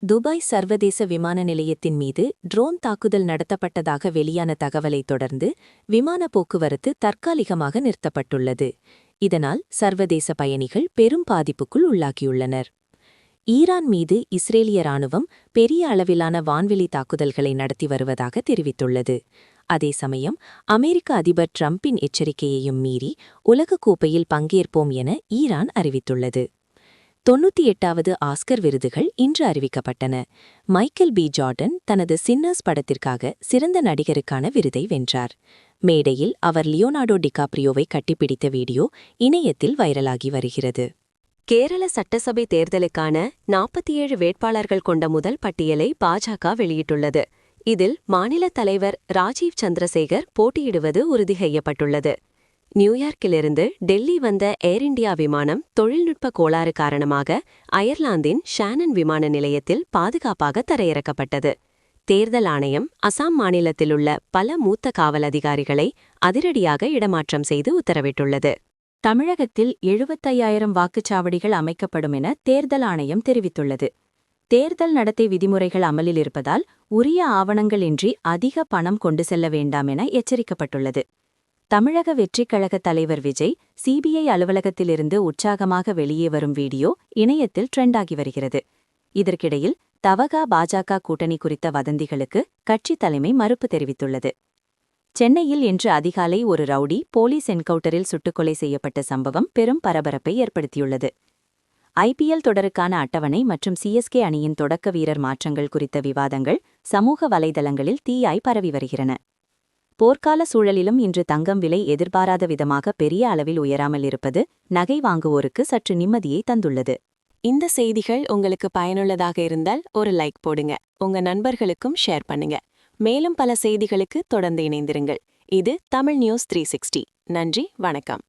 Dubai சர்வதேச விமான நிலையத்தின் மீது ட்ரோன் தாக்குதல் நடத்தப்பட்டதாக வெளியான தகவலைத் தொடர்ந்து விமான போக்குவரத்து தற்காலிகமாக நிறுத்தப்பட்டுள்ளது. இதனால் சர்வதேச பயணிகள் பெரும் பாதிப்புக்குள் உள்ளாகியுள்ளனர். ஈரான் மீது இஸ்ரேலிய ராணுவம் பெரிய அளவிலான வான்வெளி தாக்குதல்களை நடத்தி வருவதாக தெரிவித்துள்ளது. அதே சமயம் அமெரிக்க அதிபர் டிரம்பின் எச்சரிக்கையையும் மீறி உலகக்கோப்பையில் பங்கேற்போம் என ஈரான் அறிவித்துள்ளது. 98வது ஆஸ்கர் விருதுகள் இன்று அறிவிக்கப்பட்டன. மைக்கேல் பி ஜார்டன் தனது சின்னர்ஸ் படத்திற்காக சிறந்த நடிகருக்கான விருதை வென்றார். மேடையில் அவர் லியோனார்டோ டிகாப்ரியோவை கட்டிப்பிடித்த வீடியோ இணையத்தில் வைரலாகி வருகிறது. கேரள சட்டசபை தேர்தலுக்கான 47 வேட்பாளர்கள் கொண்ட முதல் பட்டியலை பாஜக வெளியிட்டுள்ளது. இதில் மாநில தலைவர் ராஜீவ் சந்திரசேகர் போட்டியிடுவது உறுதி செய்யப்பட்டுள்ளது. நியூயார்க்கிலிருந்து டெல்லி வந்த ஏர் இண்டியா விமானம் தொழில்நுட்ப கோளாறு காரணமாக அயர்லாந்தின் ஷானன் விமான நிலையத்தில் பாதுகாப்பாக தரையிறக்கப்பட்டது. தேர்தல் ஆணையம் அசாம் மாநிலத்திலுள்ள பல மூத்த காவல் அதிகாரிகளை அதிரடியாக இடமாற்றம் செய்து உத்தரவிட்டுள்ளது. தமிழகத்தில் 75,000 வாக்குச்சாவடிகள் அமைக்கப்படும் என தேர்தல் ஆணையம் தெரிவித்துள்ளது. தேர்தல் நடத்தை விதிமுறைகள் அமலில் இருப்பதால் உரிய ஆவணங்களின்றி அதிக பணம் கொண்டு செல்ல வேண்டாம் என எச்சரிக்கப்பட்டுள்ளது. தமிழக வெற்றிக் கழக தலைவர் விஜய் சிபிஐ அலுவலகத்திலிருந்து உற்சாகமாக வெளியே வரும் வீடியோ இணையத்தில் ட்ரெண்டாகி வருகிறது. இதற்கிடையில் தவகா பாஜக கூட்டணி குறித்த வதந்திகளுக்கு கட்சி தலைமை மறுப்பு தெரிவித்துள்ளது. சென்னையில் இன்று அதிகாலை ஒரு ரவுடி போலீஸ் என்கவுண்டரில் சுட்டுக்கொலை செய்யப்பட்ட சம்பவம் பெரும் பரபரப்பை ஏற்படுத்தியுள்ளது. ஐபிஎல் தொடருக்கான அட்டவணை மற்றும் சிஎஸ்கே அணியின் தொடக்க வீரர் மாற்றங்கள் குறித்த விவாதங்கள் சமூக வலைதளங்களில் தீயாய் பரவி வருகின்றன. போர்க்கால சூழலிலும் இன்று தங்கம் விலை எதிர்பாராத விதமாக பெரிய அளவில் உயராமல் இருப்பது நகை வாங்குவோருக்கு சற்று நிம்மதியை தந்துள்ளது. இந்த செய்திகள் உங்களுக்கு பயனுள்ளதாக இருந்தால் ஒரு லைக் போடுங்க. உங்க நண்பர்களுக்கும் ஷேர் பண்ணுங்க. மேலும் பல செய்திகளுக்கு தொடர்ந்து இணைந்திருங்கள். இது தமிழ் நியூஸ் 360. நன்றி, வணக்கம்.